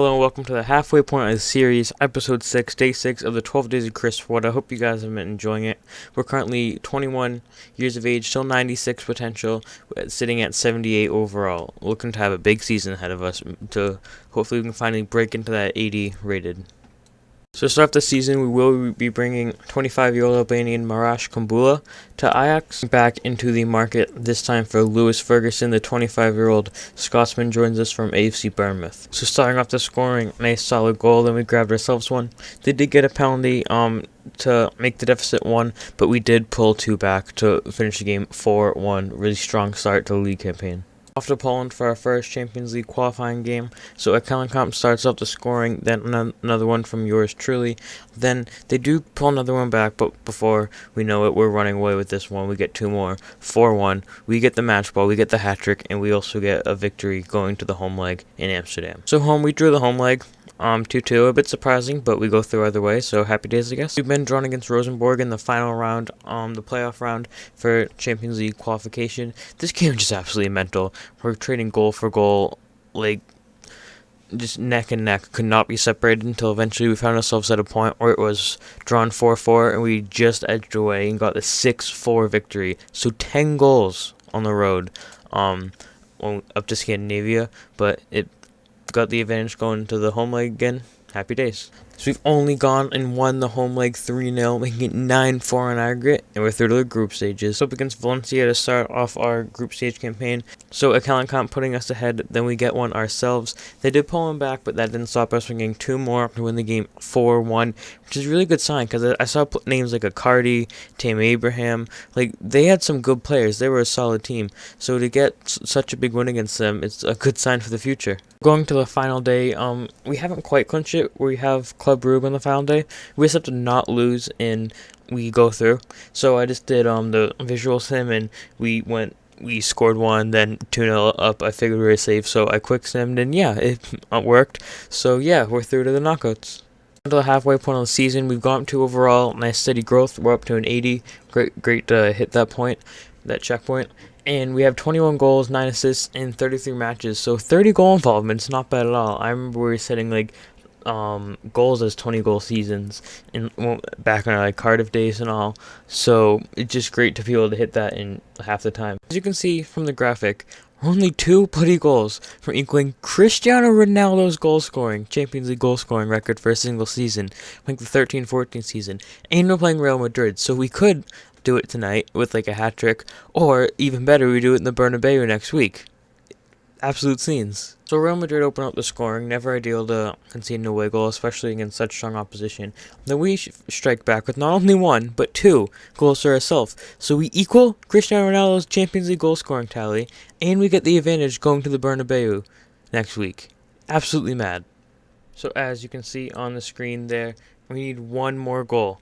Hello and welcome to the halfway point of the series, episode 6, day 6 of the 12 Days of Chris Ford. I hope you guys have been enjoying it. We're currently 21 years of age, still 96 potential, sitting at 78 overall. Looking to have a big season ahead of us to hopefully we can finally break into that 80 rated. So to start the season, we will be bringing 25-year-old Albanian Marash Kumbula to Ajax. Back into the market, this time for Lewis Ferguson, the 25-year-old Scotsman joins us from AFC Bournemouth. So starting off the scoring, nice solid goal, then we grabbed ourselves one. They did get a penalty to make the deficit 1, but we did pull 2 back to finish the game 4-1. Really strong start to the league campaign. Off to Poland for our first Champions League qualifying game. So Kamp starts off the scoring, then another one from yours truly. Then they do pull another one back, but before we know it, we're running away with this one. We get 2 more, 4-1. We get the match ball, we get the hat trick, and we also get a victory going to the home leg in Amsterdam. So we drew the home leg. 2-2, a bit surprising, but we go through either way, so happy days, I guess. We've been drawn against Rosenborg in the final round, the playoff round for Champions League qualification. This game is just absolutely mental. We're trading goal for goal, like, just neck and neck, could not be separated until eventually we found ourselves at a point where it was drawn 4-4, and we just edged away and got the 6-4 victory. So 10 goals on the road, up to Scandinavia, but it got the advantage going to the home leg again. Happy days. So we've only gone and won the home leg 3-0, making it 9-4 in aggregate, and we're through to the group stages. Up against Valencia to start off our group stage campaign. So Kamp putting us ahead, then we get one ourselves. They did pull him back, but that didn't stop us from getting 2 more to win the game 4-1, which is a really good sign, because I saw names like Icardi, Tammy Abraham, like, they had some good players. They were a solid team. So to get such a big win against them, it's a good sign for the future. Going to the final day, we haven't quite clinched it. We have Club Brugge on the final day. We just have to not lose and we go through. So I just did the visual sim and we scored 1, then 2-0 up. I figured we were safe, so I quick simmed and yeah, it worked. So yeah, we're through to the knockouts. To the halfway point of the season, we've gone to overall nice steady growth. We're up to an 80. Great to hit that point, that checkpoint. And we have 21 goals, 9 assists in 33 matches. So 30 goal involvements, not bad at all. I remember we were setting like goals as 20-goal seasons back in our Cardiff days and all. So it's just great to be able to hit that in half the time. As you can see from the graphic, we're only 2 bloody goals from equaling Cristiano Ronaldo's Champions League goal scoring record for a single season, like the 13-14 season. And we're playing Real Madrid, so we could do it tonight with like a hat trick, or even better, we do it in the Bernabeu next week. Absolute scenes. So Real Madrid open up the scoring, never ideal to concede an away goal, especially against such strong opposition. Then we strike back with not only 1, but 2 goals for ourselves. So we equal Cristiano Ronaldo's Champions League goal scoring tally, and we get the advantage going to the Bernabeu next week. Absolutely mad. So as you can see on the screen there, we need 1 more goal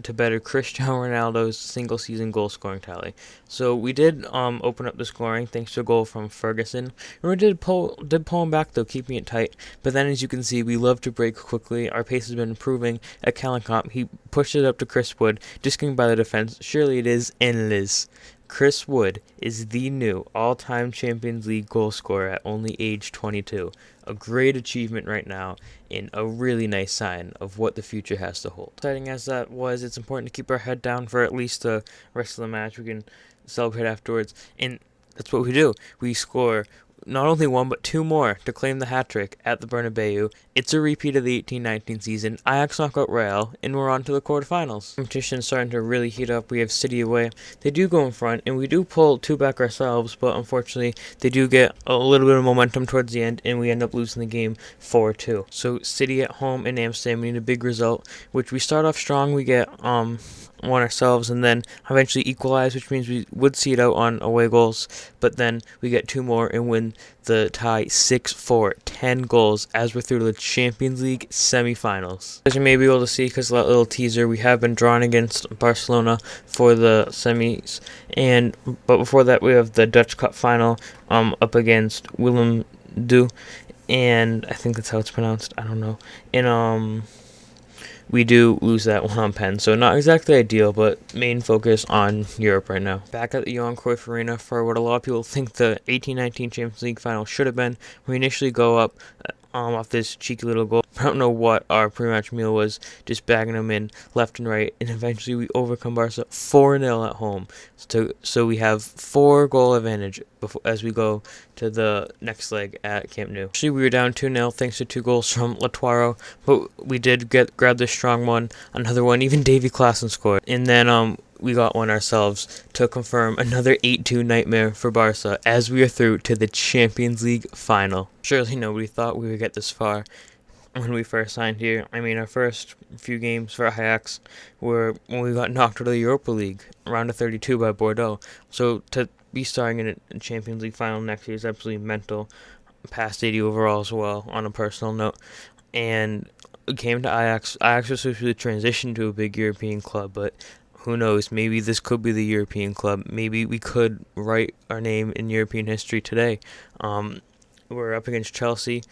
to better Cristiano Ronaldo's single-season goal-scoring tally. So we did open up the scoring thanks to a goal from Ferguson. And we did pull him back, though, keeping it tight. But then, as you can see, we love to break quickly. Our pace has been improving. At Kamp, he pushed it up to Chris Wood, just getting by the defense. Surely it is, and it is. Chris Wood is the new all-time Champions League goal scorer at only age 22. A great achievement right now and a really nice sign of what the future has to hold. Exciting as that was, it's important to keep our head down for at least the rest of the match. We can celebrate afterwards, and that's what we do. We score not only 1, but 2 more to claim the hat-trick at the Bernabeu. It's a repeat of the 18-19 season. Ajax knock out Real, and we're on to the quarterfinals. Competition is starting to really heat up. We have City away. They do go in front, and we do pull 2 back ourselves, but unfortunately, they do get a little bit of momentum towards the end, and we end up losing the game 4-2. So City at home in Amsterdam, we need a big result, which we start off strong. We get 1 ourselves, and then eventually equalize, which means we would see it out on away goals, but then we get 2 more and win the tie 6-4, 10 goals as we're through to the Champions League semifinals. As you may be able to see, because of that little teaser, we have been drawn against Barcelona for the semis, but before that we have the Dutch Cup final up against Willem II, and I think that's how it's pronounced, I don't know, and we do lose that one on pen. So not exactly ideal, but main focus on Europe right now. Back at the Johan Cruyff Arena for what a lot of people think the 18-19 Champions League final should have been. We initially go up off this cheeky little goal. I don't know what our pre-match meal was, just bagging them in left and right, and eventually we overcome Barca 4-0 at home. So we have 4-goal advantage as we go to the next leg at Camp Nou. Actually, we were down 2-0 thanks to 2 goals from Latuaro, but we did grab the strong one, another one, even Davy Klaassen scored. And then we got one ourselves to confirm another 8-2 nightmare for Barca as we are through to the Champions League final. Surely nobody thought we would get this far when we first signed here. I mean, our first few games for Ajax were when we got knocked out of the Europa League, round of 32 by Bordeaux. So to be starting in a Champions League final next year is absolutely mental. Past 80 overall as well, on a personal note. And it came to Ajax. Ajax was supposed to be the transition to a big European club, but who knows, maybe this could be the European club. Maybe we could write our name in European history today. We're up against Chelsea,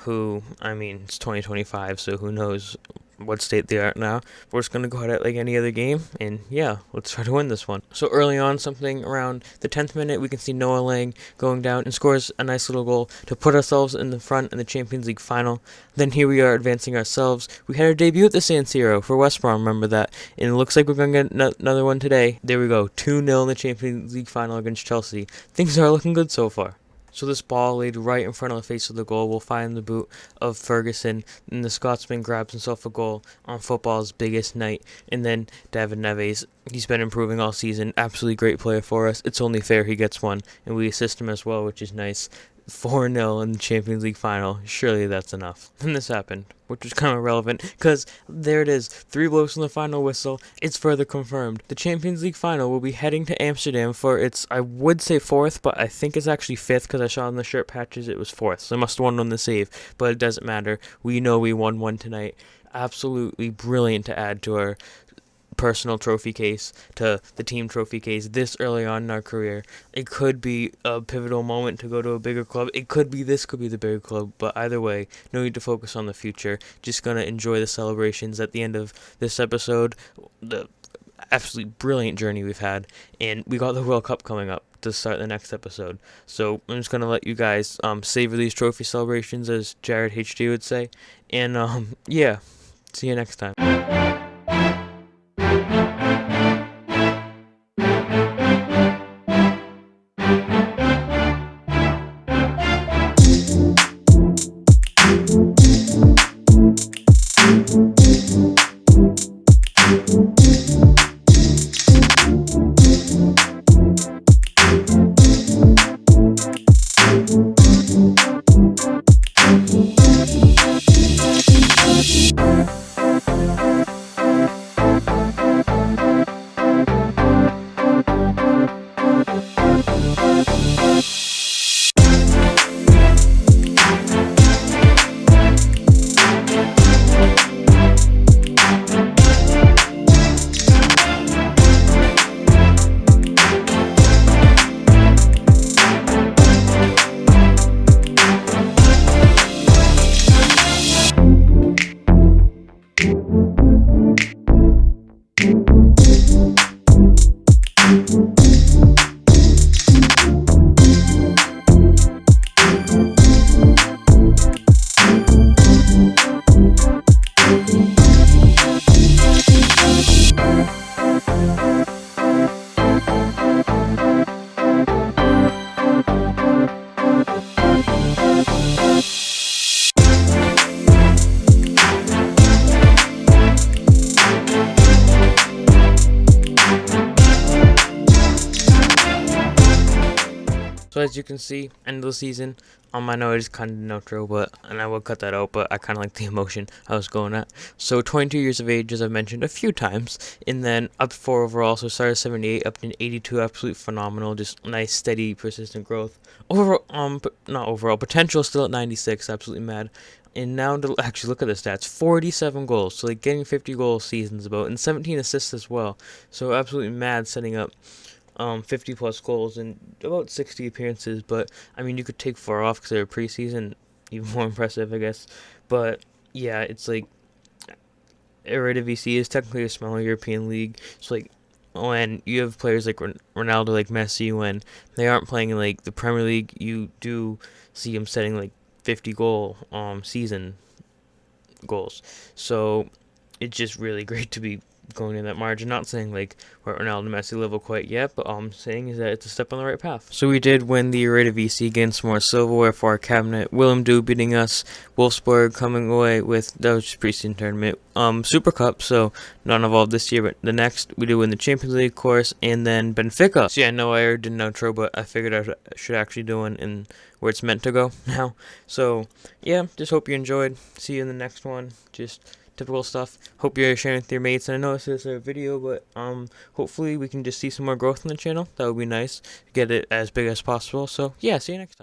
who, I mean, it's 2025, so who knows what state they are now. We're just going to go at it like any other game, and yeah, let's try to win this one. So early on, something around the 10th minute, we can see Noah Lang going down and scores a nice little goal to put ourselves in the front in the Champions League final. Then here we are advancing ourselves. We had our debut at the San Siro for West Brom, remember that, and it looks like we're going to get another one today. There we go, 2-0 in the Champions League final against Chelsea. Things are looking good so far. So this ball laid right in front of the face of the goal will find the boot of Ferguson, and the Scotsman grabs himself a goal on football's biggest night. And then David Neves, he's been improving all season, absolutely great player for us. It's only fair he gets one, and we assist him as well, which is nice. 4-0 in the Champions League final. Surely that's enough. And this happened, which was kind of irrelevant, because there it is. 3 blows in the final whistle. It's further confirmed. The Champions League final will be heading to Amsterdam for its, I would say 4th, but I think it's actually 5th, because I saw on the shirt patches it was 4th. So I must have won on the save, but it doesn't matter. We know we won one tonight. Absolutely brilliant to add to our personal trophy case, to the team trophy case this early on in our career. It could be a pivotal moment to go to a bigger club. It could be this could be the bigger club, but either way, no need to focus on the future. Just gonna enjoy the celebrations at the end of this episode, the absolutely brilliant journey we've had, and we got the World Cup coming up to start the next episode. So I'm just gonna let you guys savor these trophy celebrations, as Jared HD would say, and yeah, see you next time. So as you can see, end of the season. I know it is kind of an outro, and I will cut that out, but I kind of like the emotion I was going at. So 22 years of age, as I've mentioned a few times, and then up 4 overall. So started 78, up to 82, absolutely phenomenal. Just nice, steady, persistent growth. Overall, not overall, potential still at 96, absolutely mad. And now to actually look at the stats, 47 goals, so like getting 50 goal seasons about, and 17 assists as well. So absolutely mad, setting up 50 plus goals and about 60 appearances, but I mean, you could take 4 off because they were preseason, even more impressive, I guess. But yeah, it's like Eredivisie is technically a smaller European league, so like when you have players like Ronaldo, like Messi, when they aren't playing in like the Premier League, you do see them setting like 50 goal season goals. So it's just really great to be going in that margin. Not saying like we're at Ronaldo Messi level quite yet, but all I'm saying is that it's a step on the right path. So we did win the Eredivisie against more silverware for our cabinet. Willem Du beating us. Wolfsburg coming away with that was just preseason tournament. Super Cup, so not involved this year, but the next we do win the Champions League, of course, and then Benfica. So yeah, no, I already did an outro, but I figured I should actually do one in where it's meant to go now. So yeah, just hope you enjoyed. See you in the next one. Just typical stuff. Hope you're sharing with your mates. And I know this is a video, but hopefully we can just see some more growth on the channel. That would be nice. Get it as big as possible. So yeah, see you next time.